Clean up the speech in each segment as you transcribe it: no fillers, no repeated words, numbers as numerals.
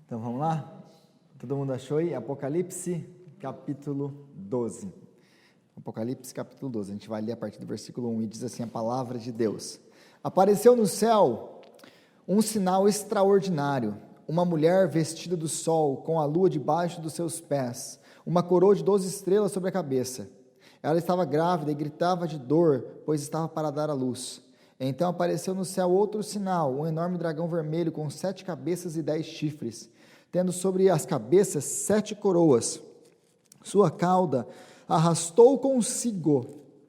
Então vamos lá? Todo mundo achou aí? Apocalipse capítulo 12. Apocalipse capítulo 12. A gente vai ler a partir do versículo 1 e diz assim a palavra de Deus. Apareceu no céu um sinal extraordinário, uma mulher vestida do sol, com a lua debaixo dos seus pés, uma coroa de 12 estrelas sobre a cabeça. Ela estava grávida e gritava de dor, pois estava para dar à luz. Então apareceu no céu outro sinal, um enorme dragão vermelho com 7 cabeças e 10 chifres, tendo sobre as cabeças 7 coroas. Sua cauda arrastou consigo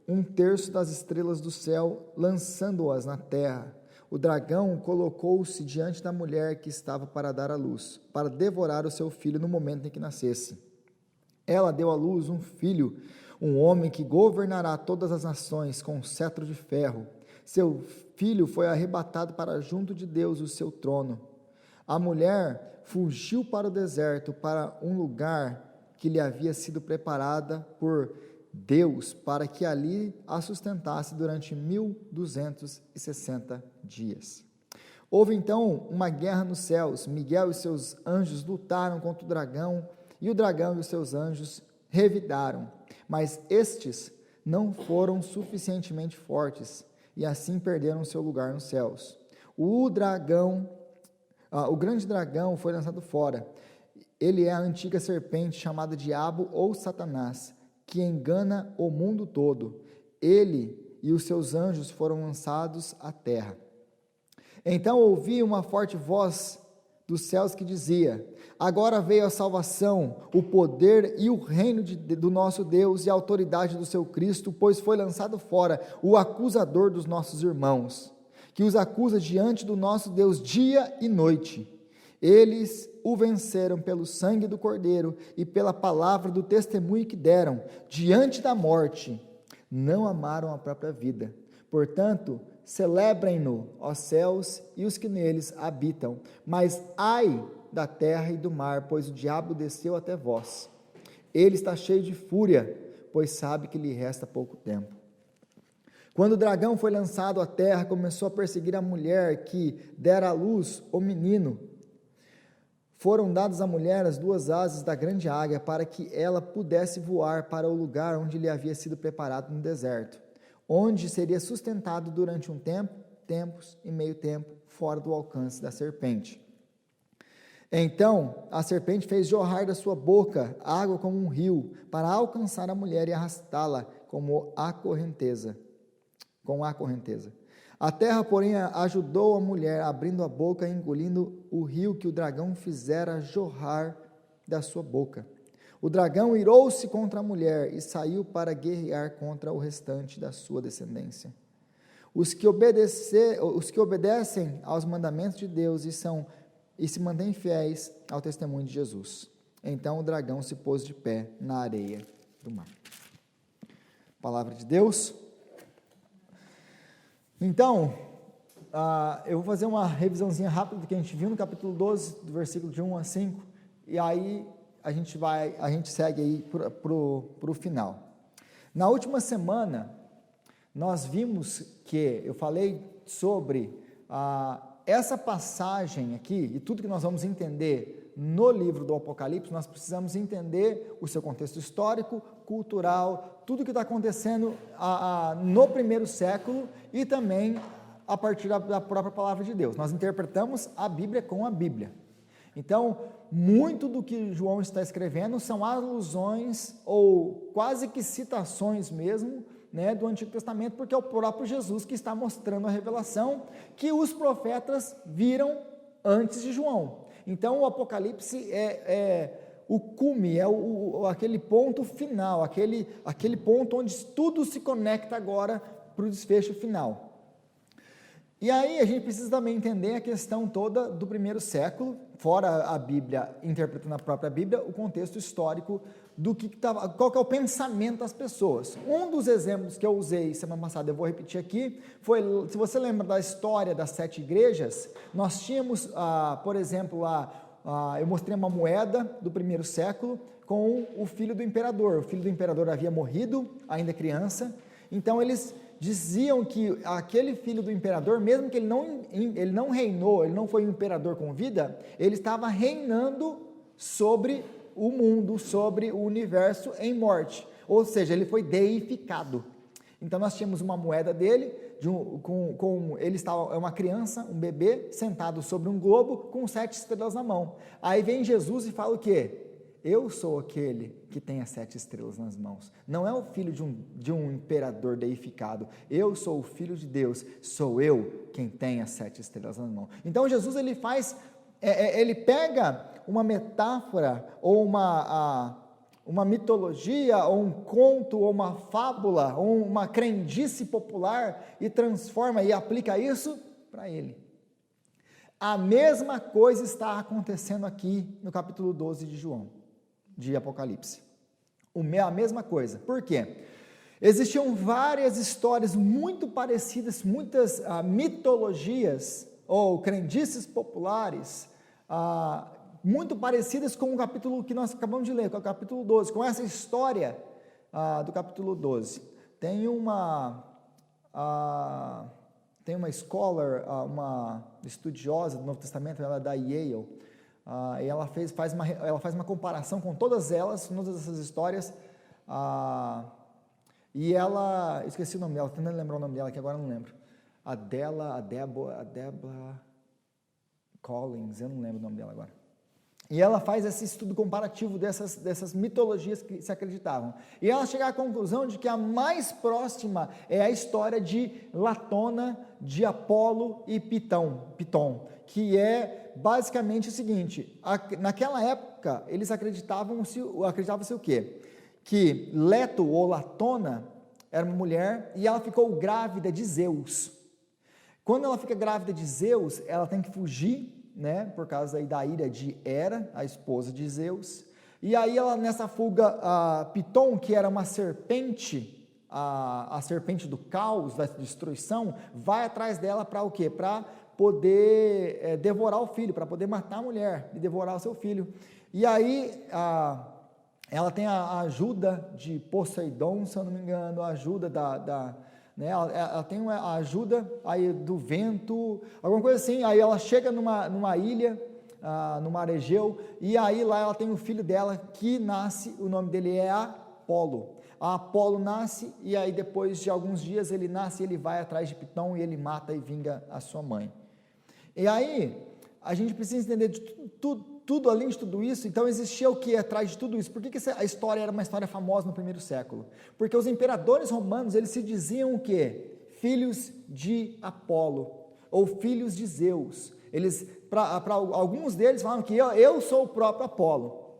1/3 das estrelas do céu, lançando-as na terra. O dragão colocou-se diante da mulher que estava para dar à luz, para devorar o seu filho no momento em que nascesse. Ela deu à luz um filho, um homem que governará todas as nações com um cetro de ferro. Seu filho foi arrebatado para junto de Deus, o seu trono. A mulher fugiu para o deserto, para um lugar que lhe havia sido preparada por Deus, para que ali a sustentasse durante 1260 dias. Houve então uma guerra nos céus. Miguel e seus anjos lutaram contra o dragão, e o dragão e os seus anjos revidaram, mas estes não foram suficientemente fortes, e assim perderam seu lugar nos céus. O grande dragão foi lançado fora. Ele é a antiga serpente chamada Diabo ou Satanás, que engana o mundo todo. Ele e os seus anjos foram lançados à terra. Então ouvi uma forte voz dos céus que dizia: agora veio a salvação, o poder e o reino do nosso Deus e a autoridade do seu Cristo, pois foi lançado fora o acusador dos nossos irmãos, que os acusa diante do nosso Deus dia e noite. Eles o venceram pelo sangue do Cordeiro e pela palavra do testemunho que deram. Diante da morte, não amaram a própria vida. Portanto, celebrem-no, ó céus, e os que neles habitam. Mas ai da terra e do mar, pois o diabo desceu até vós. Ele está cheio de fúria, pois sabe que lhe resta pouco tempo. Quando o dragão foi lançado à terra, começou a perseguir a mulher que dera à luz o menino. Foram dadas à mulher as 2 asas da grande águia, para que ela pudesse voar para o lugar onde lhe havia sido preparado no deserto, onde seria sustentado durante um tempo, tempos e meio tempo, fora do alcance da serpente. Então a serpente fez jorrar da sua boca água como um rio, para alcançar a mulher e arrastá-la com a correnteza. A terra, porém, ajudou a mulher, abrindo a boca e engolindo o rio que o dragão fizera jorrar da sua boca. O dragão irou-se contra a mulher e saiu para guerrear contra o restante da sua descendência. Os que obedecem aos mandamentos de Deus e se mantêm fiéis ao testemunho de Jesus. Então o dragão se pôs de pé na areia do mar. Palavra de Deus. Então, eu vou fazer uma revisãozinha rápida do que a gente viu no capítulo 12, do versículo de 1 a 5, e aí a gente segue aí para o final. Na última semana, nós vimos que eu falei sobre essa passagem aqui, e tudo que nós vamos entender no livro do Apocalipse, nós precisamos entender o seu contexto histórico, cultural, tudo que está acontecendo no primeiro século e também a partir da própria palavra de Deus. Nós interpretamos a Bíblia com a Bíblia. Então, muito do que João está escrevendo são alusões ou quase que citações mesmo, né, do Antigo Testamento, porque é o próprio Jesus que está mostrando a revelação que os profetas viram antes de João. Então o Apocalipse é o cume, é aquele ponto final, aquele ponto onde tudo se conecta agora para o desfecho final. E aí a gente precisa também entender a questão toda do primeiro século, fora a Bíblia, interpretando a própria Bíblia, o contexto histórico qual que é o pensamento das pessoas. Um dos exemplos que eu usei semana passada, eu vou repetir aqui, foi, se você lembra da história das 7 igrejas, nós tínhamos, por exemplo, eu mostrei uma moeda do primeiro século com o filho do imperador. O filho do imperador havia morrido, ainda criança, então eles diziam que aquele filho do imperador, mesmo que ele não reinou, ele não foi um imperador com vida, ele estava reinando sobre o mundo, sobre o universo em morte, ou seja, ele foi deificado. Então nós tínhamos uma moeda dele, ele estava, é uma criança, um bebê, sentado sobre um globo com 7 estrelas na mão. Aí vem Jesus e fala o quê? Eu sou aquele que tem as 7 estrelas nas mãos. Não é o filho de um imperador deificado. Eu sou o filho de Deus. Sou eu quem tem as 7 estrelas nas mãos. Então Jesus ele pega uma metáfora ou uma mitologia, ou um conto, ou uma fábula, ou uma crendice popular e transforma e aplica isso para ele. A mesma coisa está acontecendo aqui no capítulo 12 de João, de Apocalipse. A mesma coisa. Por quê? Existiam várias histórias muito parecidas, muitas mitologias ou crendices populares, muito parecidas com o capítulo que nós acabamos de ler, com o capítulo 12, com essa história do capítulo 12. Tem uma scholar, uma estudiosa do Novo Testamento, ela é da Yale, e ela faz uma comparação com todas essas histórias, e ela, esqueci o nome dela, tentando lembrar o nome dela, que agora eu não lembro, a Deborah Collins, eu não lembro o nome dela agora. E ela faz esse estudo comparativo dessas mitologias que se acreditavam. E ela chega à conclusão de que a mais próxima é a história de Latona, de Apolo e Piton, que é basicamente o seguinte: naquela época eles acreditavam-se o quê? Que Leto ou Latona era uma mulher e ela ficou grávida de Zeus. Quando ela fica grávida de Zeus, ela tem que fugir, né, por causa da ira de Hera, a esposa de Zeus, e aí ela, nessa fuga, Piton, que era uma serpente, a serpente do caos, da destruição, vai atrás dela para o quê? Para poder devorar o filho, para poder matar a mulher e devorar o seu filho. E aí ela tem a ajuda de Poseidon, se eu não me engano, a ajuda né, ela tem a ajuda aí do vento, alguma coisa assim. Aí ela chega numa ilha, no mar Egeu, e aí lá ela tem o filho dela que nasce, o nome dele é Apolo. A Apolo nasce, e aí depois de alguns dias ele nasce, ele vai atrás de Piton e ele mata e vinga a sua mãe. E aí a gente precisa entender de tudo além de tudo isso. Então existia o que atrás de tudo isso? Por que a história era uma história famosa no primeiro século? Porque os imperadores romanos, eles se diziam o quê? Filhos de Apolo, ou filhos de Zeus. Para alguns deles falavam que eu sou o próprio Apolo.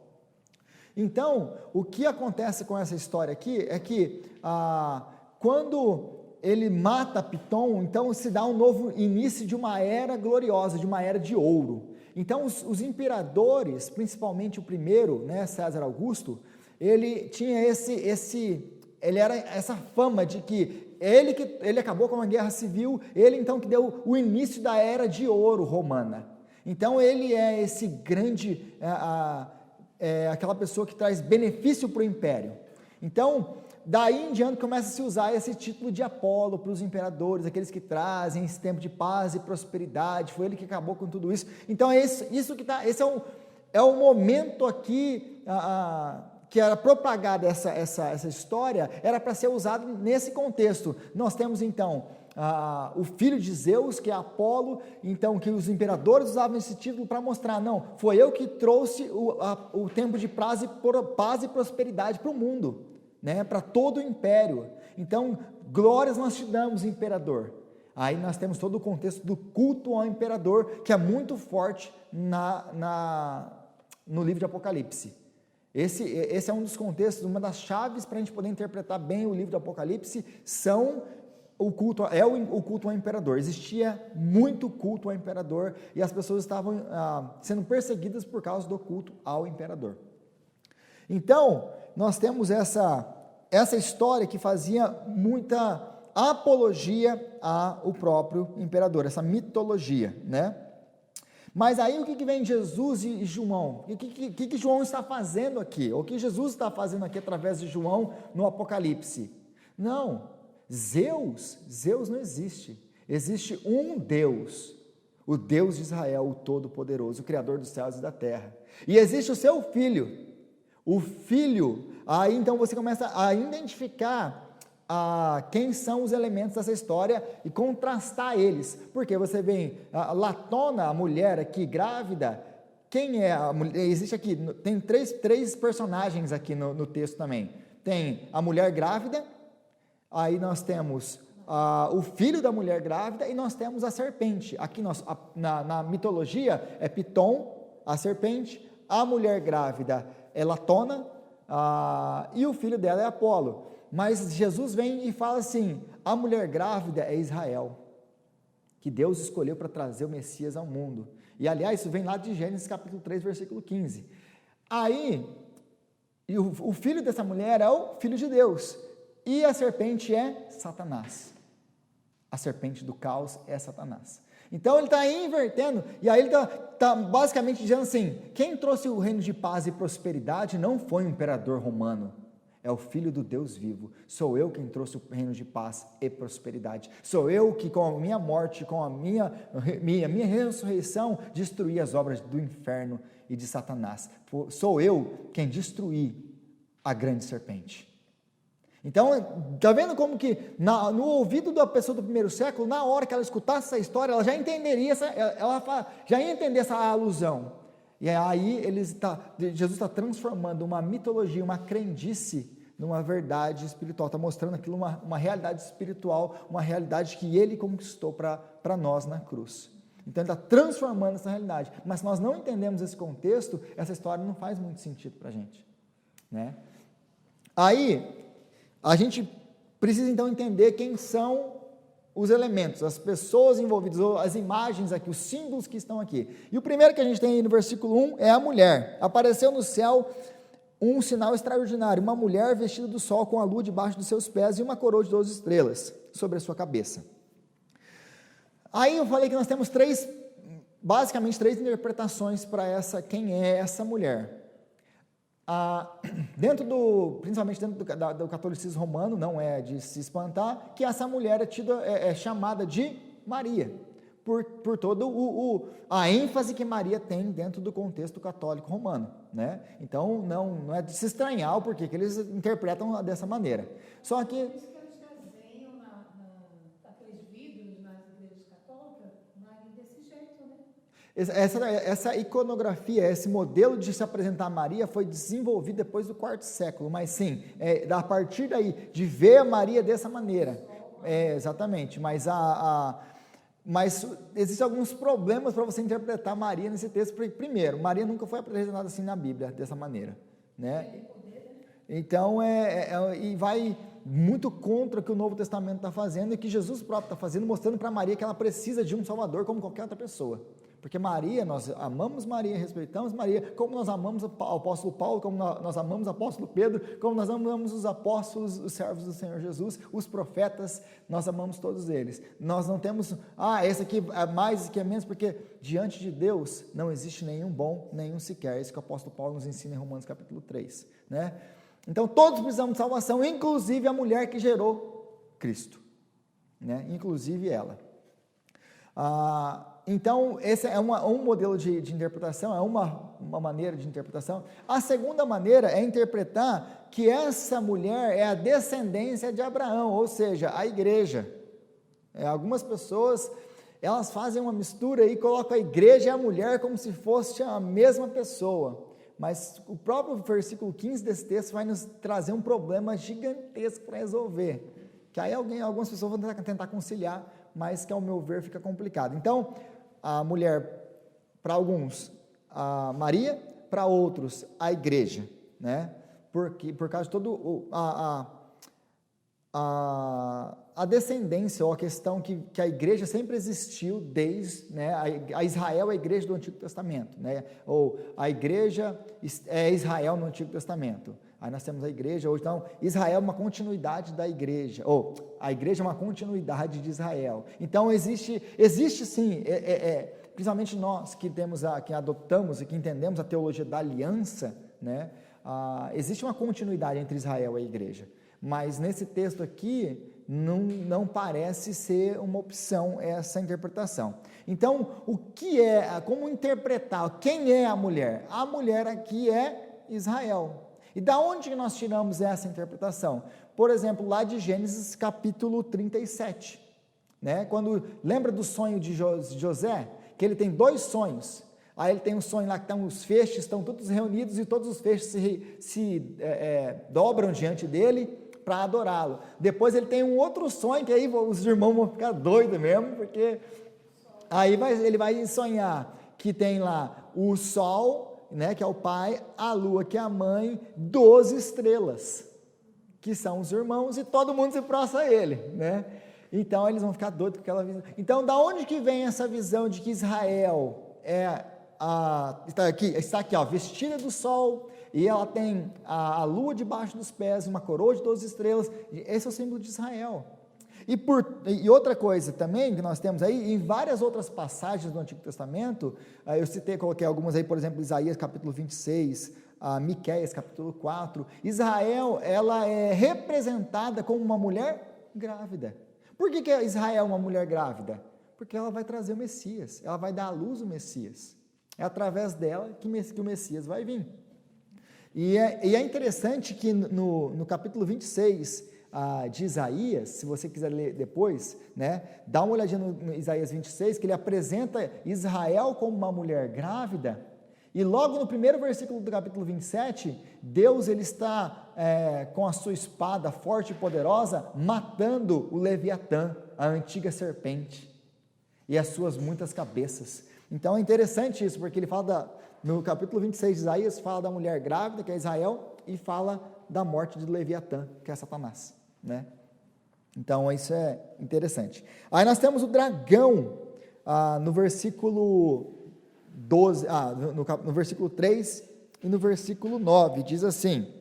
Então, o que acontece com essa história aqui é que quando ele mata Piton, então se dá um novo início de uma era gloriosa, de uma era de ouro. Então os imperadores, principalmente o primeiro, né, César Augusto, ele tinha ele era essa fama de que ele acabou com uma guerra civil, ele então que deu o início da era de ouro romana. Então ele é esse grande, aquela pessoa que traz benefício para o império. Então, daí em diante começa a se usar esse título de Apolo para os imperadores, aqueles que trazem esse tempo de paz e prosperidade. Foi ele que acabou com tudo isso. Então esse é o momento aqui que era propagada essa história, era para ser usado nesse contexto. Nós temos então o filho de Zeus, que é Apolo, então que os imperadores usavam esse título para mostrar, não, foi eu que trouxe o tempo de paz e prosperidade para o mundo, né, para todo o império. Então, glórias nós te damos, imperador. Aí nós temos todo o contexto do culto ao imperador, que é muito forte no livro de Apocalipse. Esse é um dos contextos, uma das chaves para a gente poder interpretar bem o livro do Apocalipse, o culto ao imperador. Existia muito culto ao imperador, e as pessoas estavam sendo perseguidas por causa do culto ao imperador. Então, nós temos essa história que fazia muita apologia ao próprio imperador, essa mitologia, né? Mas aí o que vem Jesus e João? O que João está fazendo aqui? O que Jesus está fazendo aqui através de João no Apocalipse? Não, Zeus não existe. Existe um Deus, o Deus de Israel, o Todo-Poderoso, o Criador dos céus e da terra. E existe o seu filho, o filho. Aí então você começa a identificar quem são os elementos dessa história e contrastar eles. Porque você vê a Latona, a mulher aqui grávida, quem é a mulher? Existe aqui, tem três personagens aqui no texto também. Tem a mulher grávida, aí nós temos o filho da mulher grávida e nós temos a serpente. Aqui na mitologia é Piton, a serpente, a mulher grávida é Latona e o filho dela é Apolo. Mas Jesus vem e fala assim, a mulher grávida é Israel, que Deus escolheu para trazer o Messias ao mundo. E aliás, isso vem lá de Gênesis capítulo 3, versículo 15. Aí, o filho dessa mulher é o filho de Deus, e a serpente é Satanás. A serpente do caos é Satanás. Então ele está invertendo, e aí ele está basicamente dizendo assim, quem trouxe o reino de paz e prosperidade não foi o imperador romano, é o Filho do Deus vivo. Sou eu quem trouxe o reino de paz e prosperidade. Sou eu que com a minha morte, com a minha ressurreição, destruí as obras do inferno e de Satanás. Sou eu quem destruí a grande serpente. Então, está vendo como que no ouvido da pessoa do primeiro século, na hora que ela escutasse essa história, ela já entenderia, já ia entender essa alusão. E aí Jesus está transformando uma mitologia, uma crendice, numa verdade espiritual, está mostrando aquilo uma realidade espiritual, uma realidade que ele conquistou para nós na cruz. Então ele está transformando essa realidade, mas se nós não entendemos esse contexto, essa história não faz muito sentido para a gente, né? Aí, a gente precisa então entender quem são os elementos, as pessoas envolvidas, as imagens aqui, os símbolos que estão aqui. E o primeiro que a gente tem aí no versículo 1 é a mulher. Apareceu no céu um sinal extraordinário, uma mulher vestida do sol com a lua debaixo dos seus pés e uma coroa de 12 estrelas sobre a sua cabeça. Aí eu falei que nós temos basicamente três interpretações para quem é essa mulher. Principalmente dentro do catolicismo romano, não é de se espantar, que essa mulher é chamada de Maria, por todo a ênfase que Maria tem dentro do contexto católico romano, né? Então, não é de se estranhar o porquê que eles interpretam dessa maneira. Só que... Por isso que eles desenham naqueles vídeos nas igrejas católicas, Maria desse jeito, né? Essa iconografia, esse modelo de se apresentar Maria foi desenvolvido depois do quarto século, mas sim, a partir daí, de ver a Maria dessa maneira, exatamente, mas existem alguns problemas para você interpretar Maria nesse texto. Primeiro, Maria nunca foi apresentada assim na Bíblia, dessa maneira, né? Então, e vai muito contra o que o Novo Testamento está fazendo e que Jesus próprio está fazendo, mostrando para Maria que ela precisa de um Salvador como qualquer outra pessoa. Porque Maria, nós amamos Maria, respeitamos Maria, como nós amamos o apóstolo Paulo, como nós amamos o apóstolo Pedro, como nós amamos os apóstolos, os servos do Senhor Jesus, os profetas, nós amamos todos eles. Nós não temos, esse aqui é mais, esse aqui é menos, porque diante de Deus não existe nenhum bom, nenhum sequer. Isso que o apóstolo Paulo nos ensina em Romanos capítulo 3, né? Então todos precisamos de salvação, inclusive a mulher que gerou Cristo, né? Inclusive ela. Então, esse é um modelo de interpretação, é uma maneira de interpretação. A segunda maneira é interpretar que essa mulher é a descendência de Abraão, ou seja, a igreja. Algumas pessoas, elas fazem uma mistura e colocam a igreja e a mulher como se fosse a mesma pessoa. Mas o próprio versículo 15 desse texto vai nos trazer um problema gigantesco para resolver. Que aí algumas pessoas vão tentar conciliar, mas que ao meu ver fica complicado. Então, a mulher, para alguns, a Maria, para outros, a igreja, né? Por causa de todo a descendência, ou a questão que a igreja sempre existiu desde, né? A Israel é a igreja do Antigo Testamento, né? Ou a igreja é Israel no Antigo Testamento. Aí nós temos a igreja, ou então Israel é uma continuidade da igreja, ou a igreja é uma continuidade de Israel. Então existe sim, principalmente nós que adotamos e que entendemos a teologia da aliança, né? Existe uma continuidade entre Israel e a igreja. Mas nesse texto aqui, não parece ser uma opção essa interpretação. Então, como interpretar? Quem é a mulher? A mulher aqui é Israel. E da onde nós tiramos essa interpretação? Por exemplo, lá de Gênesis capítulo 37, né? Quando lembra do sonho de José, que ele tem 2 sonhos. Aí ele tem um sonho lá que os feixes estão todos reunidos e todos os feixes se dobram diante dele para adorá-lo. Depois ele tem um outro sonho, que aí os irmãos vão ficar doidos mesmo, porque aí ele vai sonhar que tem lá o sol, né, que é o pai, a lua, que é a mãe, 12 estrelas, que são os irmãos, e todo mundo se prostra a ele, né? Então eles vão ficar doidos com aquela visão. Então, da onde que vem essa visão de que Israel está aqui, ó, vestida do sol, e ela tem a lua debaixo dos pés, uma coroa de 12 estrelas, esse é o símbolo de Israel. E outra coisa também que nós temos aí, em várias outras passagens do Antigo Testamento, eu coloquei algumas aí, por exemplo, Isaías capítulo 26, Miqueias capítulo 4, Israel, ela é representada como uma mulher grávida. Por que Israel é uma mulher grávida? Porque ela vai trazer o Messias, ela vai dar à luz o Messias, é através dela que o Messias vai vir. E é interessante que no capítulo 26 de Isaías, se você quiser ler depois, né, dá uma olhadinha no Isaías 26, que ele apresenta Israel como uma mulher grávida, e logo no primeiro versículo do capítulo 27, Deus ele está com a sua espada forte e poderosa, matando o Leviatã, a antiga serpente, e as suas muitas cabeças. Então é interessante isso, porque ele fala no capítulo 26 de Isaías, fala da mulher grávida, que é Israel, e fala da morte de Leviatã, que é Satanás, né? Então isso é interessante. Aí nós temos o dragão, no versículo 12, no versículo 3 e no versículo 9, diz assim: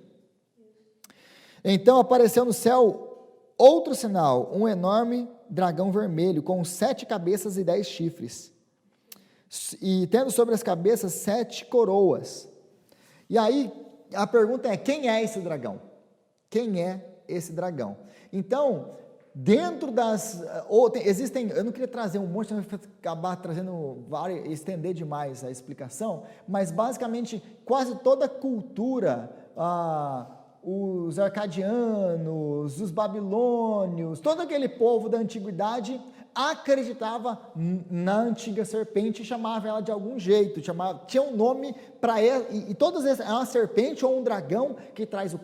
então apareceu no céu outro sinal, um enorme dragão vermelho, com 7 cabeças e 10 chifres, e tendo sobre as cabeças 7 coroas. E aí a pergunta é: quem é esse dragão? Quem é esse dragão? Então, dentro existem, eu não queria trazer um monte, acabar trazendo estender demais a explicação, mas basicamente quase toda a cultura, os arcadianos, os babilônios, todo aquele povo da antiguidade acreditava na antiga serpente e chamava ela de algum jeito, tinha um nome para ela, e todas essas, é uma serpente ou um dragão que traz o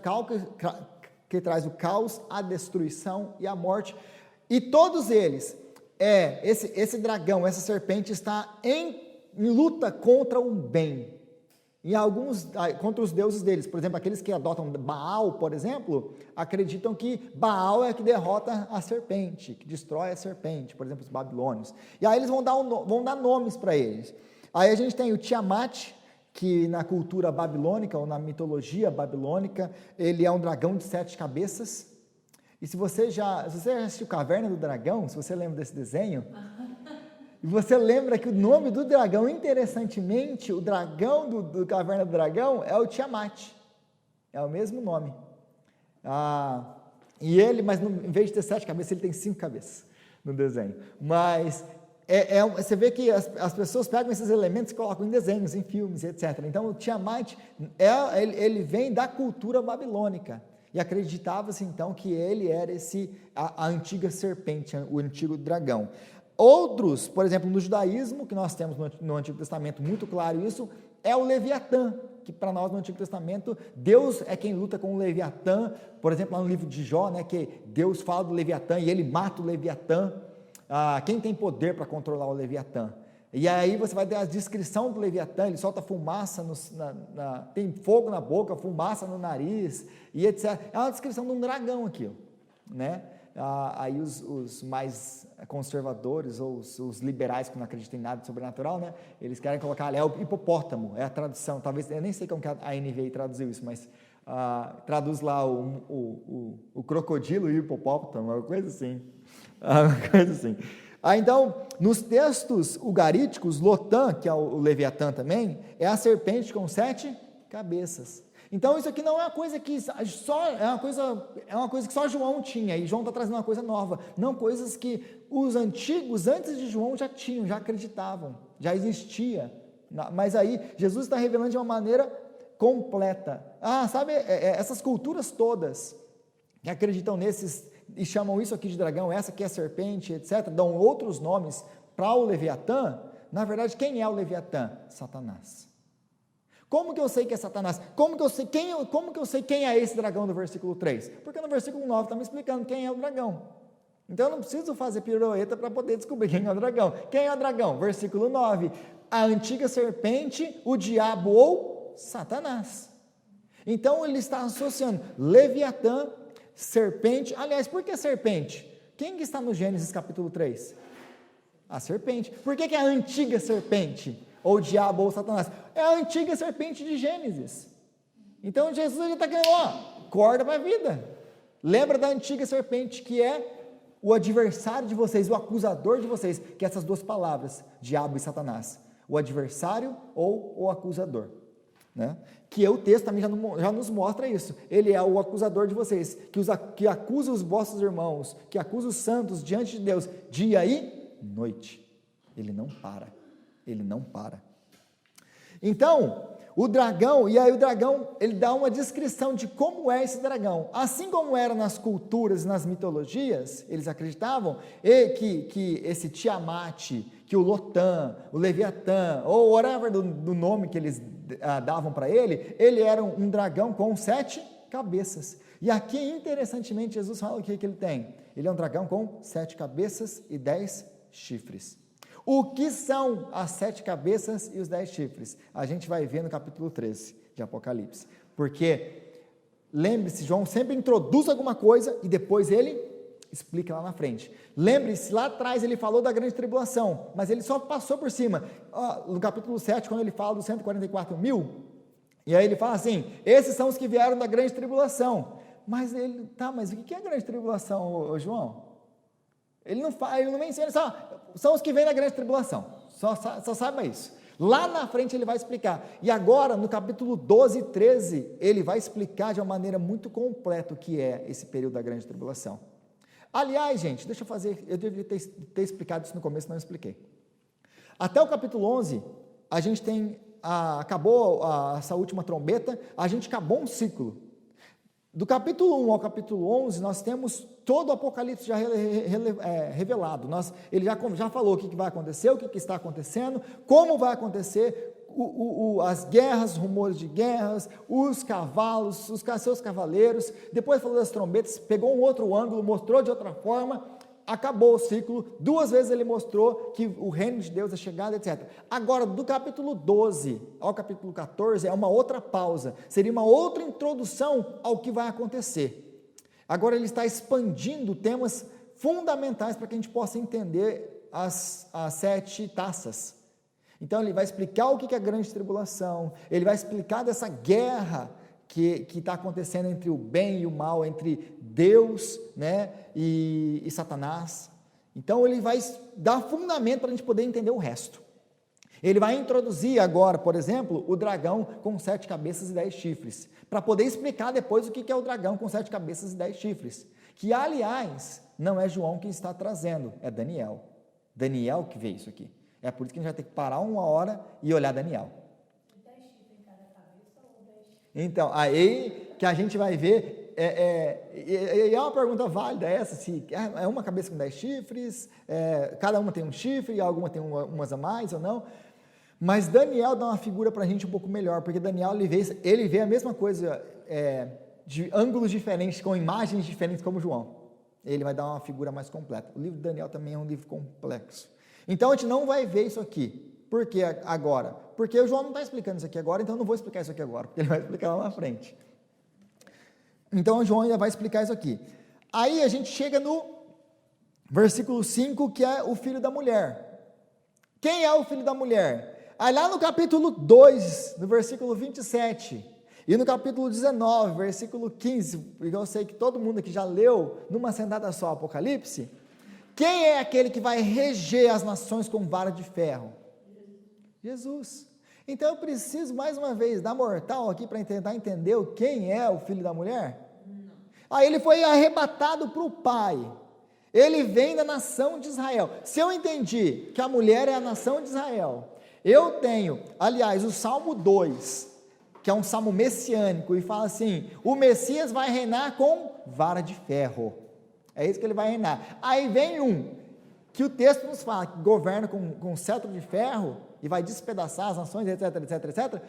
caos, a destruição e a morte, e todos eles, esse dragão, essa serpente está em luta contra o bem, e alguns contra os deuses deles. Por exemplo, aqueles que adotam Baal, por exemplo, acreditam que Baal é que derrota a serpente, que destrói a serpente, por exemplo, os babilônios. E aí eles vão dar nomes para eles. Aí a gente tem o Tiamat, que na cultura babilônica, ou na mitologia babilônica, ele é um dragão de 7 cabeças. E se você já assistiu Caverna do Dragão, se você lembra desse desenho, e você lembra que o nome do dragão, interessantemente, o dragão do Caverna do Dragão é o Tiamat, é o mesmo nome. Mas em vez de ter 7 cabeças, ele tem 5 cabeças no desenho. Mas você vê que as pessoas pegam esses elementos e colocam em desenhos, em filmes, etc. Então o Tiamat, ele vem da cultura babilônica, e acreditava-se então que ele era a antiga serpente, o antigo dragão. Outros, por exemplo, no judaísmo, que nós temos no Antigo Testamento, muito claro isso, é o Leviatã, que para nós no Antigo Testamento, Deus é quem luta com o Leviatã. Por exemplo, lá no livro de Jó, né, que Deus fala do Leviatã e ele mata o Leviatã. Quem tem poder para controlar o Leviatã? E aí você vai ter a descrição do Leviatã, ele solta fumaça, tem fogo na boca, fumaça no nariz, e etc. É uma descrição de um dragão aquilo, né? Aí os mais conservadores, ou os liberais que não acreditam em nada de sobrenatural, né? Eles querem colocar ali, é o hipopótamo, é a tradução, talvez, eu nem sei como que a NVI traduziu isso, mas traduz lá o crocodilo e o hipopótamo, uma coisa assim. Então, nos textos ugaríticos, Lotã, que é o Leviatã também, é a serpente com 7 cabeças. Então isso aqui não é uma coisa que só é uma coisa que só João tinha, e João está trazendo uma coisa nova, não coisas que os antigos antes de João já tinham, já acreditavam, já existia, mas aí Jesus está revelando de uma maneira completa. Sabe, essas culturas todas que acreditam nesses e chamam isso aqui de dragão, essa aqui é serpente, etc., dão outros nomes para o Leviatã. Na verdade, quem é o Leviatã? Satanás. Como que eu sei que é Satanás? Como que eu sei quem é esse dragão do versículo 3? Porque no versículo 9 está me explicando quem é o dragão. Então eu não preciso fazer pirueta para poder descobrir quem é o dragão. Quem é o dragão? Versículo 9. A antiga serpente, o diabo ou Satanás. Então ele está associando Leviatã, serpente. Aliás, por que serpente? Quem que está no Gênesis capítulo 3? A serpente. Por que é a antiga serpente? Ou diabo ou Satanás? É a antiga serpente de Gênesis. Então Jesus já está querendo, acorda para a vida. Lembra da antiga serpente, que é o adversário de vocês, o acusador de vocês, que é essas duas palavras, diabo e Satanás. O adversário ou o acusador. Né? Que o texto também já nos mostra isso. Ele é o acusador de vocês, que acusa os vossos irmãos, que acusa os santos diante de Deus, dia e noite. Ele não para. Ele não para. Então, o dragão, ele dá uma descrição de como é esse dragão. Assim como era nas culturas, nas mitologias, eles acreditavam que esse Tiamat, que o Lotã, o Leviatã, ou whatever do nome que eles davam para ele era um dragão com 7 cabeças. E aqui, interessantemente, Jesus fala o que ele tem. Ele é um dragão com 7 cabeças e 10 chifres. O que são as 7 cabeças e os 10 chifres? A gente vai ver no capítulo 13 de Apocalipse. Porque, lembre-se, João sempre introduz alguma coisa e depois ele explica lá na frente. Lembre-se, lá atrás ele falou da grande tribulação, mas ele só passou por cima. No capítulo 7, quando ele fala dos 144 mil, e aí ele fala assim, esses são os que vieram da grande tribulação. Mas o que é a grande tribulação, João? Ele não menciona, são os que vêm da grande tribulação, só saiba isso. Lá na frente ele vai explicar, e agora no capítulo 12 e 13, ele vai explicar de uma maneira muito completa o que é esse período da grande tribulação. Aliás, gente, eu deveria ter explicado isso no começo, não expliquei. Até o capítulo 11, a gente acabou essa última trombeta, a gente acabou um ciclo. Do capítulo 1 ao capítulo 11, nós temos todo o Apocalipse já revelado. Ele já falou o que vai acontecer, o que está acontecendo, como vai acontecer, as guerras, rumores de guerras, os cavalos, os seus cavaleiros. Depois falou das trombetas, pegou um outro ângulo, mostrou de outra forma. Acabou o ciclo, 2 vezes ele mostrou que o reino de Deus é chegado, etc. Agora, do capítulo 12 ao capítulo 14, é uma outra pausa, seria uma outra introdução ao que vai acontecer. Agora ele está expandindo temas fundamentais para que a gente possa entender as 7 taças. Então ele vai explicar o que é a grande tribulação, ele vai explicar dessa guerra que está acontecendo entre o bem e o mal, entre Deus, né, e Satanás. Então ele vai dar fundamento para a gente poder entender o resto. Ele vai introduzir agora, por exemplo, o dragão com 7 cabeças e 10 chifres, para poder explicar depois o que é o dragão com 7 cabeças e 10 chifres, que aliás, não é João que está trazendo, é Daniel. Daniel que vê isso aqui. É por isso que a gente vai ter que parar 1 hora e olhar Daniel. Então, aí que a gente vai ver, é uma pergunta válida essa, se é uma cabeça com 10 chifres, cada uma tem um chifre, alguma tem umas a mais ou não, mas Daniel dá uma figura para a gente um pouco melhor, porque Daniel ele vê a mesma coisa de ângulos diferentes, com imagens diferentes como João, ele vai dar uma figura mais completa. O livro de Daniel também é um livro complexo, então a gente não vai ver isso aqui. Por que agora? Porque o João não está explicando isso aqui agora, então eu não vou explicar isso aqui agora, porque ele vai explicar lá na frente. Então o João ainda vai explicar isso aqui. Aí a gente chega no versículo 5, que é o filho da mulher. Quem é o filho da mulher? Aí lá no capítulo 2, no versículo 27, e no capítulo 19, versículo 15, porque eu sei que todo mundo aqui já leu numa sentada só Apocalipse, quem é aquele que vai reger as nações com vara de ferro? Jesus. Então eu preciso mais uma vez dar mortal aqui para tentar entender quem é o filho da mulher? Não. Aí ele foi arrebatado para o pai. Ele vem da nação de Israel. Se eu entendi que a mulher é a nação de Israel, eu tenho, aliás, o Salmo 2, que é um salmo messiânico, e fala assim: o Messias vai reinar com vara de ferro. É isso que ele vai reinar. Aí vem que o texto nos fala que governa com cetro de ferro e vai despedaçar as nações, etc, etc, etc.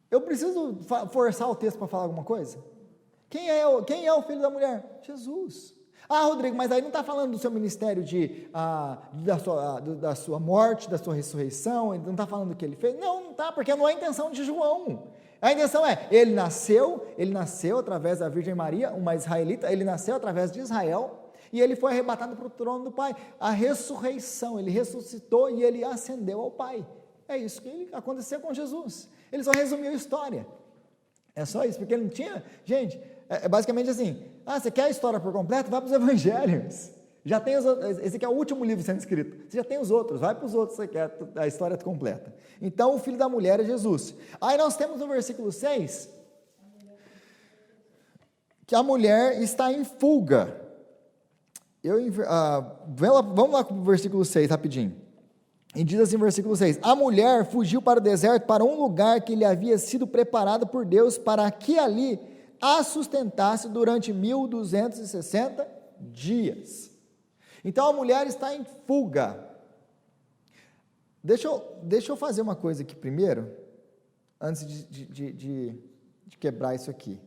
Eu preciso forçar o texto para falar alguma coisa? Quem é o filho da mulher? Jesus. Ah, Rodrigo, mas aí não está falando do seu ministério da sua morte, da sua ressurreição, não está falando do que ele fez? Não está, porque não é a intenção de João. A intenção é, ele nasceu através da Virgem Maria, uma israelita, ele nasceu através de Israel, e ele foi arrebatado para o trono do Pai. A ressurreição, ele ressuscitou e ele ascendeu ao Pai. É isso que aconteceu com Jesus. Ele só resumiu a história. É só isso, porque ele não tinha... Gente, é basicamente assim: você quer a história por completo? Vai para os evangelhos. Já tem os outros, esse aqui é o último livro sendo escrito. Você já tem os outros, vai para os outros, você quer a história completa. Então, o filho da mulher é Jesus. Aí nós temos no versículo 6, que a mulher está em fuga. Vamos lá para o versículo 6, rapidinho. E diz assim, versículo 6, a mulher fugiu para o deserto, para um lugar que lhe havia sido preparado por Deus, para que ali a sustentasse durante 1260 dias. Então a mulher está em fuga. Deixa eu fazer uma coisa aqui primeiro, antes de quebrar isso aqui.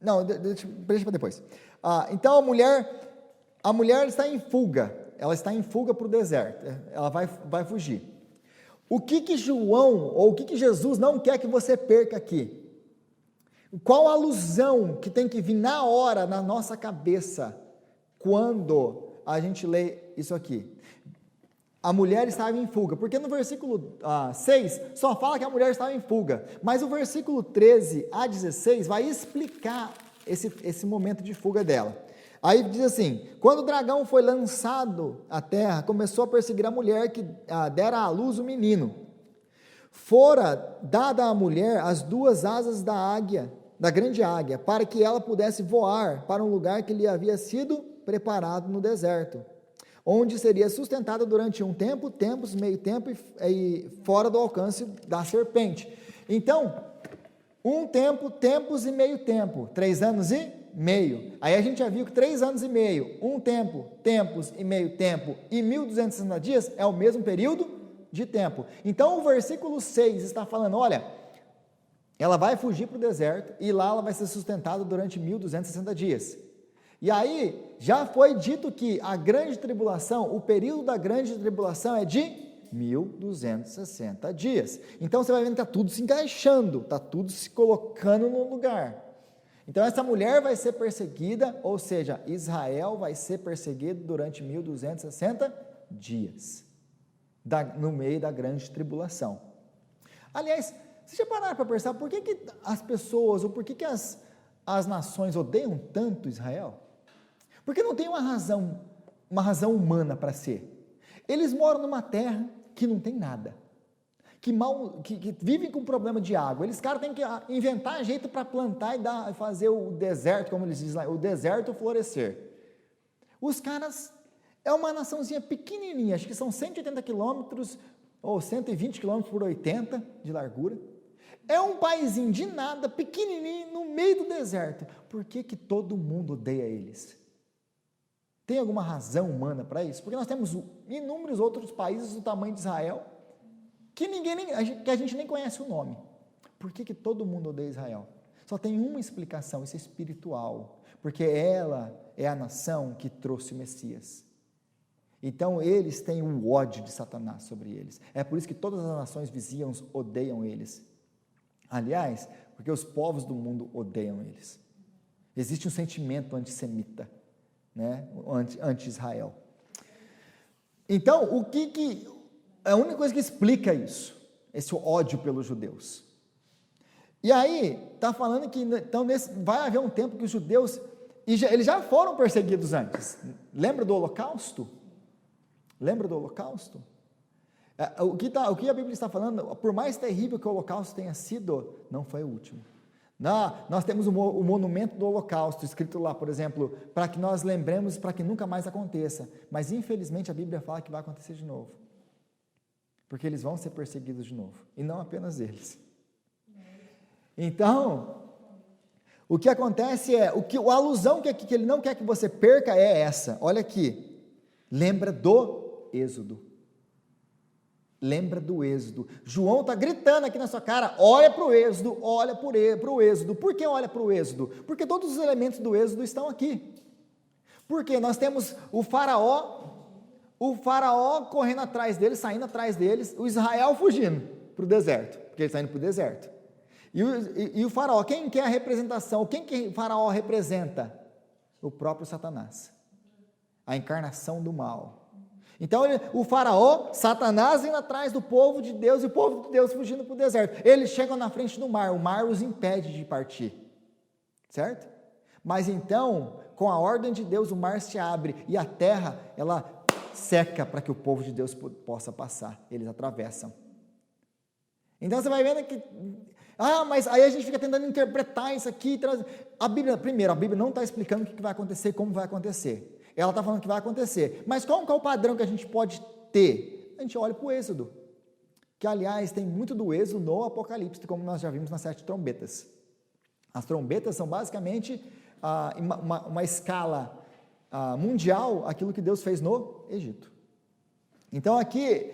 Não, deixa para depois. Então a mulher está em fuga. Ela está em fuga para o deserto, ela vai fugir. O que João, ou o que Jesus não quer que você perca aqui? Qual a alusão que tem que vir na hora, na nossa cabeça, quando a gente lê isso aqui? A mulher estava em fuga, porque no versículo 6, só fala que a mulher estava em fuga, mas o versículo 13 a 16 vai explicar esse momento de fuga dela. Aí diz assim: quando o dragão foi lançado à terra, começou a perseguir a mulher que dera à luz o menino. Fora dada à mulher as duas asas da grande águia, para que ela pudesse voar para um lugar que lhe havia sido preparado no deserto, onde seria sustentada durante um tempo, tempos, meio tempo e fora do alcance da serpente. Então, um tempo, tempos e meio tempo, 3 anos e meio. Aí a gente já viu que 3 anos e meio, um tempo, tempos e meio tempo e 1260 dias é o mesmo período de tempo. Então o versículo 6 está falando, olha, ela vai fugir para o deserto e lá ela vai ser sustentada durante 1260 dias. E aí já foi dito que a grande tribulação, o período da grande tribulação é de 1260 dias. Então você vai vendo que está tudo se encaixando, está tudo se colocando no lugar. Então essa mulher vai ser perseguida, ou seja, Israel vai ser perseguido durante 1260 dias, no meio da grande tribulação. Aliás, vocês já pararam para pensar por que as pessoas, ou por que as nações odeiam tanto Israel? Porque não tem uma razão humana para ser. Eles moram numa terra que não tem nada, que vivem com problema de água. Eles, caras, têm que inventar jeito para plantar e fazer o deserto, como eles dizem lá, o deserto florescer. Os caras, é uma naçãozinha pequenininha, acho que são 180 quilômetros, ou 120 quilômetros por 80 de largura. É um paizinho de nada, pequenininho, no meio do deserto. Por que que todo mundo odeia eles? Tem alguma razão humana para isso? Porque nós temos inúmeros outros países do tamanho de Israel, que a gente nem conhece o nome. Por que que todo mundo odeia Israel? Só tem uma explicação, isso é espiritual, porque ela é a nação que trouxe o Messias. Então eles têm um ódio de Satanás sobre eles. É por isso que todas as nações vizinhas odeiam eles. Aliás, porque os povos do mundo odeiam eles. Existe um sentimento antissemita, né? Anti-Israel. Então, a única coisa que explica isso, esse ódio pelos judeus. E aí, está falando que então, vai haver um tempo que os judeus, eles já foram perseguidos antes. Lembra do Holocausto? O que a Bíblia está falando, por mais terrível que o holocausto tenha sido, não foi o último. Nós temos o monumento do holocausto, escrito lá, por exemplo, para que nós lembremos, para que nunca mais aconteça. Mas infelizmente a Bíblia fala que vai acontecer de novo. Porque eles vão ser perseguidos de novo, e não apenas eles. Então, o que acontece é, a alusão que ele não quer que você perca é essa, olha aqui, lembra do Êxodo. Lembra do Êxodo. João está gritando aqui na sua cara, olha para o Êxodo, olha para o Êxodo. Por que olha para o Êxodo? Porque todos os elementos do Êxodo estão aqui. Porque nós temos o faraó correndo atrás deles, saindo atrás deles, o Israel fugindo para o deserto, porque ele está indo para o deserto. E o faraó, quem que é a representação? Quem que o faraó representa? O próprio Satanás, a encarnação do mal. Então o faraó, Satanás indo atrás do povo de Deus, e o povo de Deus fugindo para o deserto. Eles chegam na frente do mar, o mar os impede de partir, certo? Mas então, com a ordem de Deus, o mar se abre, e a terra, ela seca para que o povo de Deus possa passar, eles atravessam. Então você vai vendo que, mas aí a gente fica tentando interpretar isso aqui, a Bíblia não está explicando o que vai acontecer e como vai acontecer. Ela está falando que vai acontecer, mas qual é o padrão que a gente pode ter? A gente olha para o Êxodo, que aliás tem muito do Êxodo no Apocalipse, como nós já vimos nas 7 trombetas. As trombetas são basicamente uma escala mundial, aquilo que Deus fez no Egito. Então aqui,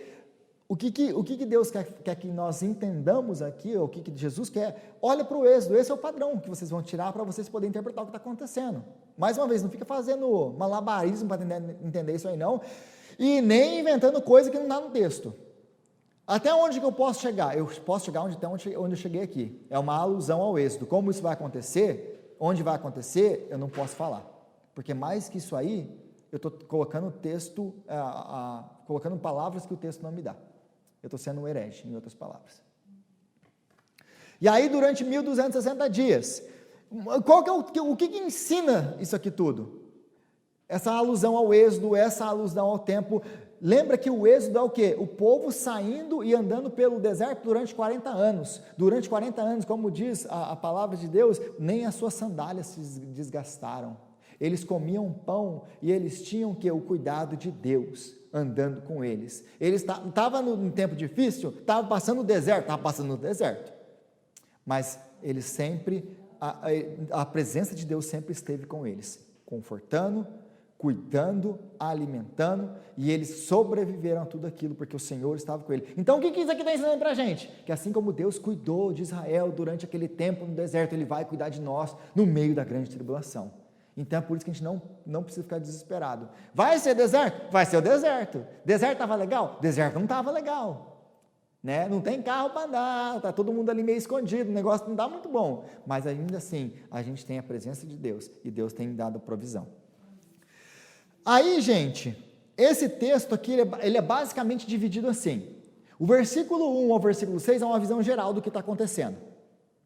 o que Deus quer que nós entendamos aqui, o que Jesus quer, olha para o Êxodo, esse é o padrão que vocês vão tirar para vocês poderem interpretar o que está acontecendo. Mais uma vez, não fica fazendo malabarismo para entender isso aí não, e nem inventando coisa que não está no texto. Até onde que eu posso chegar? Eu posso chegar até onde eu cheguei aqui. É uma alusão ao Êxodo. Como isso vai acontecer, onde vai acontecer, eu não posso falar. Porque mais que isso aí, eu estou colocando texto, colocando palavras que o texto não me dá. Eu estou sendo um herege, em outras palavras. E aí, durante 1260 dias, o que ensina isso aqui tudo? Essa alusão ao Êxodo, essa alusão ao tempo. Lembra que o Êxodo é o quê? O povo saindo e andando pelo deserto durante 40 anos. Durante 40 anos, como diz a palavra de Deus, nem as suas sandálias se desgastaram. Eles comiam pão e eles tinham o cuidado de Deus andando com eles. Eles estavam num tempo difícil, estavam passando no deserto, mas eles sempre, a presença de Deus sempre esteve com eles, confortando, cuidando, alimentando, e eles sobreviveram a tudo aquilo, porque o Senhor estava com ele. Então o que isso aqui está ensinando para a gente? Que assim como Deus cuidou de Israel durante aquele tempo no deserto, Ele vai cuidar de nós no meio da grande tribulação. Então é por isso que a gente não precisa ficar desesperado. Vai ser deserto? Vai ser o deserto. Deserto estava legal? Deserto não estava legal. Né? Não tem carro para andar, está todo mundo ali meio escondido, o negócio não está muito bom. Mas ainda assim, a gente tem a presença de Deus, e Deus tem dado provisão. Aí, gente, esse texto aqui, ele é basicamente dividido assim. O versículo 1 ao versículo 6 é uma visão geral do que está acontecendo.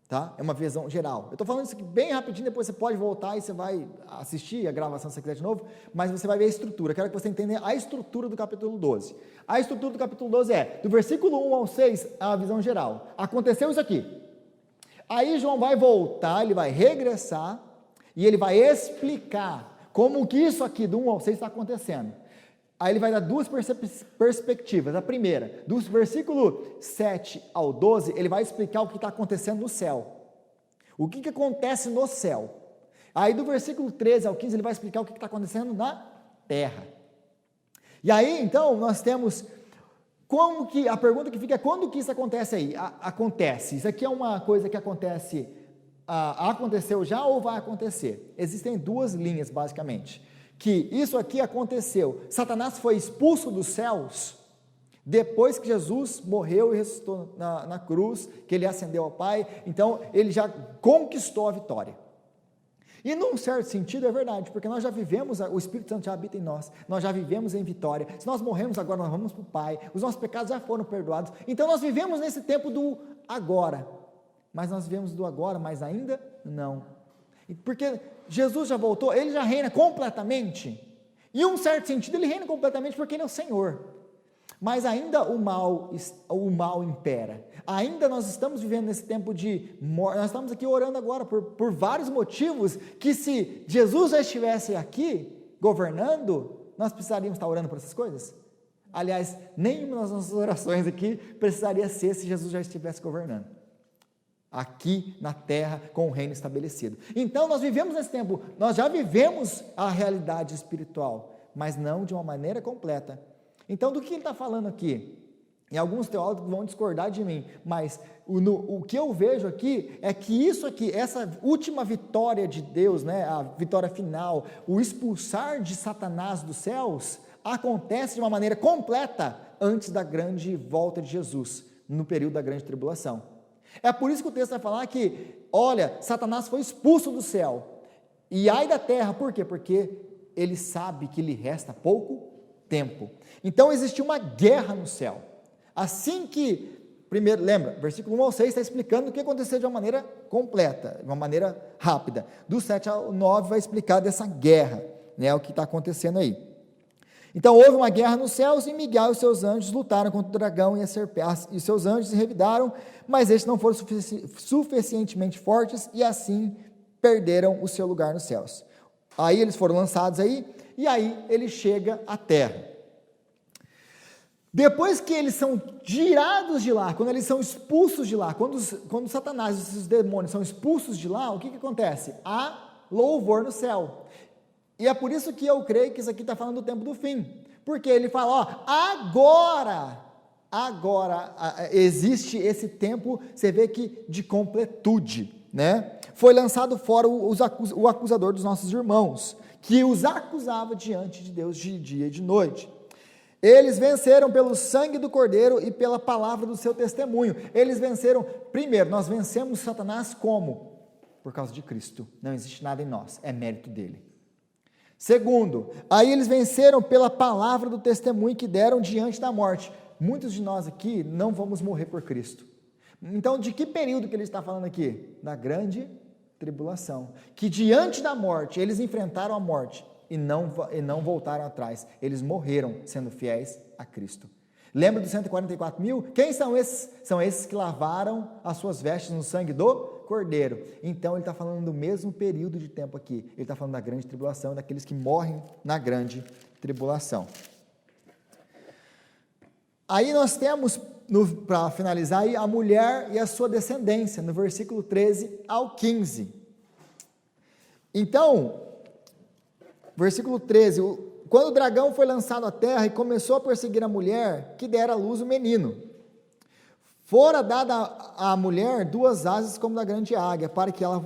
Tá? É uma visão geral. Eu estou falando isso aqui bem rapidinho, depois você pode voltar e você vai assistir a gravação se você quiser de novo, mas você vai ver a estrutura. Quero que você entenda a estrutura do capítulo 12. A estrutura do capítulo 12 é, do versículo 1 ao 6, é a visão geral. Aconteceu isso aqui. Aí João vai voltar, ele vai regressar, e ele vai explicar como que isso aqui, do 1 ao 6, está acontecendo. Aí ele vai dar duas perspectivas. A primeira, do versículo 7 ao 12, ele vai explicar o que está acontecendo no céu. O que acontece no céu. Aí do versículo 13 ao 15, ele vai explicar o que está acontecendo na terra. E aí, então, nós temos, a pergunta que fica é, quando que isso acontece aí? Acontece. Isso aqui é uma coisa que acontece, aconteceu já ou vai acontecer? Existem duas linhas, basicamente. Que isso aqui aconteceu. Satanás foi expulso dos céus depois que Jesus morreu e ressuscitou na cruz, que ele ascendeu ao Pai. Então ele já conquistou a vitória. E num certo sentido é verdade, porque nós já vivemos, o Espírito Santo já habita em nós já vivemos em vitória. Se nós morremos agora, nós vamos para o Pai, os nossos pecados já foram perdoados. Então nós vivemos nesse tempo do agora, mas nós vivemos do agora, mas ainda não. Porque Jesus já voltou, ele já reina completamente. Em um certo sentido, ele reina completamente porque ele é o Senhor. Mas ainda o mal impera. Ainda nós estamos vivendo nesse tempo de morte. Nós estamos aqui orando agora por vários motivos que, se Jesus já estivesse aqui governando, nós precisaríamos estar orando por essas coisas? Aliás, nenhuma das nossas orações aqui precisaria ser se Jesus já estivesse governando aqui na terra com o reino estabelecido. Então nós vivemos nesse tempo, nós já vivemos a realidade espiritual, mas não de uma maneira completa. Então, do que ele está falando aqui? E alguns teólogos vão discordar de mim, mas o que eu vejo aqui é que isso aqui, essa última vitória de Deus, né, a vitória final, o expulsar de Satanás dos céus, acontece de uma maneira completa antes da grande volta de Jesus, no período da grande tribulação. É por isso que o texto vai falar que, olha, Satanás foi expulso do céu, e ai da terra, por quê? Porque ele sabe que lhe resta pouco tempo. Então existiu uma guerra no céu. Assim que, primeiro, lembra, versículo 1 ao 6 está explicando o que aconteceu de uma maneira completa, de uma maneira rápida. Do 7 ao 9 vai explicar dessa guerra, né, o que está acontecendo aí. Então houve uma guerra nos céus, e Miguel e os seus anjos lutaram contra o dragão e a serpente, e os seus anjos se revidaram, mas estes não foram suficientemente fortes, e assim perderam o seu lugar nos céus. Aí eles foram lançados aí, e aí ele chega à terra. Depois que eles são tirados de lá, quando eles são expulsos de lá, quando Satanás e os demônios são expulsos de lá, o que acontece? Há louvor no céu. E é por isso que eu creio que isso aqui está falando do tempo do fim. Porque ele fala, agora existe esse tempo, você vê que de completude, né? Foi lançado fora o acusador dos nossos irmãos, que os acusava diante de Deus de dia e de noite. Eles venceram pelo sangue do Cordeiro e pela palavra do seu testemunho. Eles venceram, primeiro, nós vencemos Satanás como? Por causa de Cristo. Não existe nada em nós, é mérito dele. Segundo, aí eles venceram pela palavra do testemunho que deram diante da morte. Muitos de nós aqui não vamos morrer por Cristo. Então, de que período que ele está falando aqui? Da grande tribulação. Que diante da morte, eles enfrentaram a morte e não voltaram atrás. Eles morreram sendo fiéis a Cristo. Lembra dos 144 mil? Quem são esses? São esses que lavaram as suas vestes no sangue do Cordeiro. Então ele está falando do mesmo período de tempo aqui. Ele está falando da grande tribulação, daqueles que morrem na grande tribulação. Aí nós temos, para finalizar, aí, a mulher e a sua descendência, no versículo 13 ao 15. Então, versículo 13, quando o dragão foi lançado à terra e começou a perseguir a mulher, que dera à luz o menino, fora dada à mulher 2 asas como da grande águia, para que ela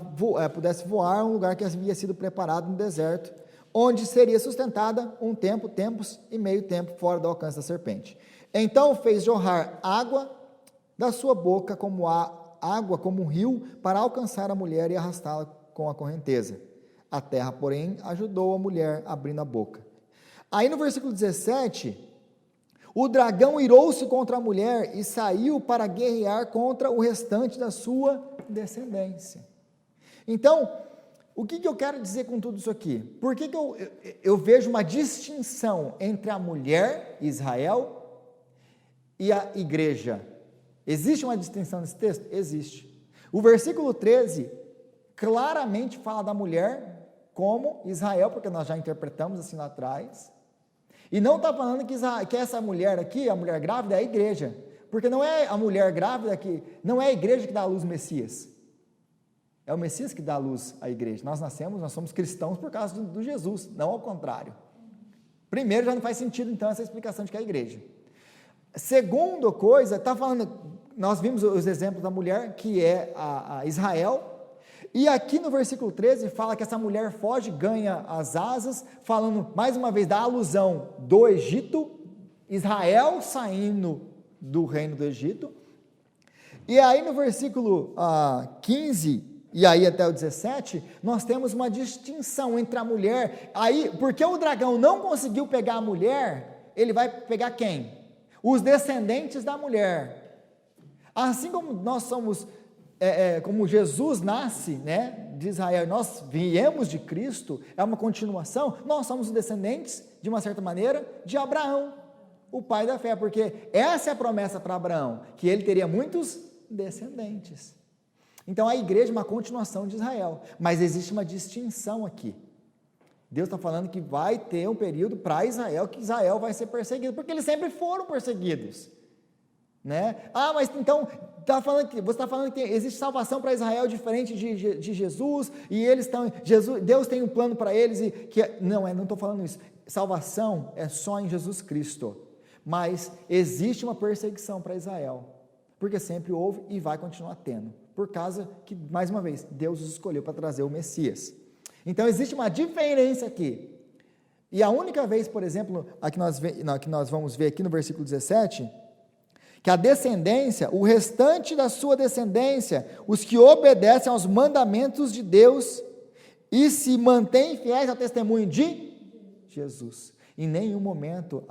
pudesse voar a um lugar que havia sido preparado no deserto, onde seria sustentada um tempo, tempos e meio tempo, fora do alcance da serpente. Então fez jorrar água da sua boca como água como um rio, para alcançar a mulher e arrastá-la com a correnteza. A terra, porém, ajudou a mulher abrindo a boca. Aí no versículo 17, o dragão irou-se contra a mulher e saiu para guerrear contra o restante da sua descendência. Então, o que eu quero dizer com tudo isso aqui? Por que eu vejo uma distinção entre a mulher, Israel, e a igreja? Existe uma distinção nesse texto? Existe. O versículo 13 claramente fala da mulher como Israel, porque nós já interpretamos assim lá atrás, e não está falando que essa mulher aqui, a mulher grávida, é a igreja, porque não é a mulher grávida não é a igreja que dá à luz o Messias, é o Messias que dá à luz à igreja. Nós somos cristãos por causa do Jesus, não ao contrário. Primeiro, já não faz sentido então essa explicação de que é a igreja. Segunda coisa, está falando, nós vimos os exemplos da mulher, que é a Israel, e aqui no versículo 13 fala que essa mulher foge, ganha as asas, falando mais uma vez da alusão do Egito, Israel saindo do reino do Egito. E aí no versículo 15 e aí até o 17, nós temos uma distinção entre a mulher, aí, porque o dragão não conseguiu pegar a mulher, ele vai pegar quem? Os descendentes da mulher. Assim como nós somos, como Jesus nasce, né, de Israel, nós viemos de Cristo, é uma continuação, nós somos os descendentes, de uma certa maneira, de Abraão. o pai da fé, porque essa é a promessa para Abraão, que ele teria muitos descendentes. Então a igreja é uma continuação de Israel, mas existe uma distinção aqui. Deus está falando que vai ter um período para Israel, que Israel vai ser perseguido, porque eles sempre foram perseguidos, né? Mas então, você está falando que existe salvação para Israel diferente de Jesus, e Deus tem um plano para eles, não estou falando isso, salvação é só em Jesus Cristo, mas existe uma perseguição para Israel, porque sempre houve e vai continuar tendo, por causa que, mais uma vez, Deus os escolheu para trazer o Messias. Então existe uma diferença aqui, e a única vez, por exemplo, que nós vamos ver aqui no versículo 17, que a descendência, o restante da sua descendência, os que obedecem aos mandamentos de Deus e se mantêm fiéis ao testemunho de Jesus. Em nenhum momento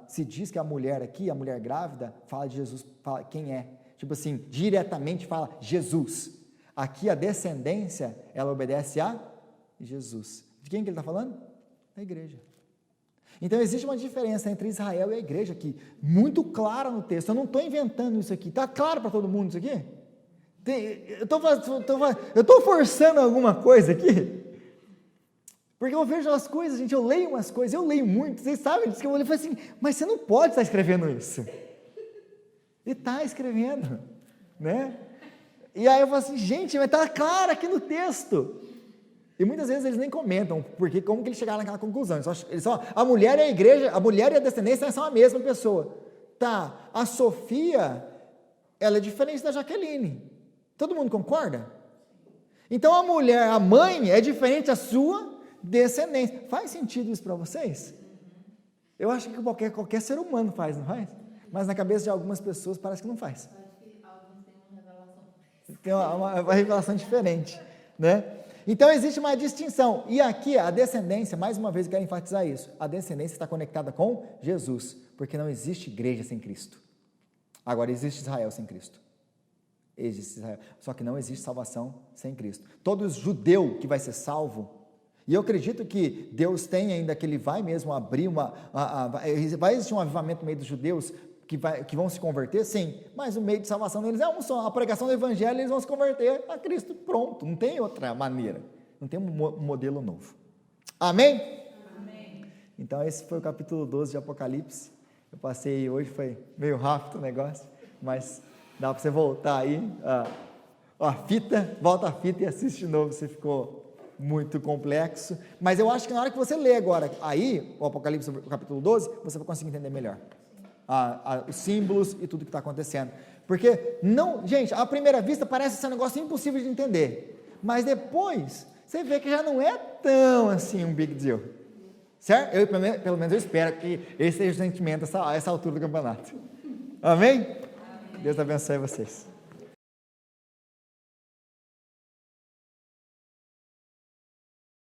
se diz que a mulher aqui, a mulher grávida, fala de Jesus, fala quem é, tipo assim, diretamente fala Jesus. Aqui a descendência, ela obedece a Jesus. De quem que ele está falando? Da igreja. Então existe uma diferença entre Israel e a igreja aqui, muito clara no texto. Eu não estou inventando isso aqui, está claro para todo mundo isso aqui? Eu estou forçando alguma coisa aqui? Porque eu vejo as coisas, gente, eu leio umas coisas, eu leio muito, vocês sabem disso que eu olhei e falei assim, mas você não pode estar escrevendo isso. E está escrevendo, né? E aí eu falo assim, gente, mas está claro aqui no texto. E muitas vezes eles nem comentam, porque como que eles chegaram naquela conclusão? A mulher e a igreja, a mulher e a descendência são a mesma pessoa. Tá, a Sofia, ela é diferente da Jaqueline. Todo mundo concorda? Então a mulher, a mãe, é diferente da sua descendência. Faz sentido isso para vocês? Eu acho que qualquer ser humano faz, não faz? Mas na cabeça de algumas pessoas parece que não faz. Tem uma revelação diferente, né? Então existe uma distinção, e aqui a descendência, mais uma vez eu quero enfatizar isso, a descendência está conectada com Jesus, porque não existe igreja sem Cristo. Agora existe Israel sem Cristo, existe Israel, só que não existe salvação sem Cristo. Todo judeu que vai ser salvo, e eu acredito que Deus tem ainda, que Ele vai mesmo abrir vai existir um avivamento no meio dos judeus, que vão se converter, sim, mas o meio de salvação deles é um só, a pregação do evangelho, eles vão se converter a Cristo, pronto, não tem outra maneira, não tem um modelo novo. Amém? Amém. Então esse foi o capítulo 12 de Apocalipse, eu passei hoje, foi meio rápido o negócio, mas dá para você voltar aí, volta a fita e assiste de novo, se ficou muito complexo, mas eu acho que na hora que você lê agora, aí, o Apocalipse, o capítulo 12, você vai conseguir entender melhor. Os símbolos e tudo que está acontecendo, porque gente, à primeira vista parece ser um negócio impossível de entender, mas depois você vê que já não é tão assim um big deal, certo? Pelo menos eu espero que esse seja o sentimento a essa altura do campeonato. Amém? Amém. Deus abençoe vocês.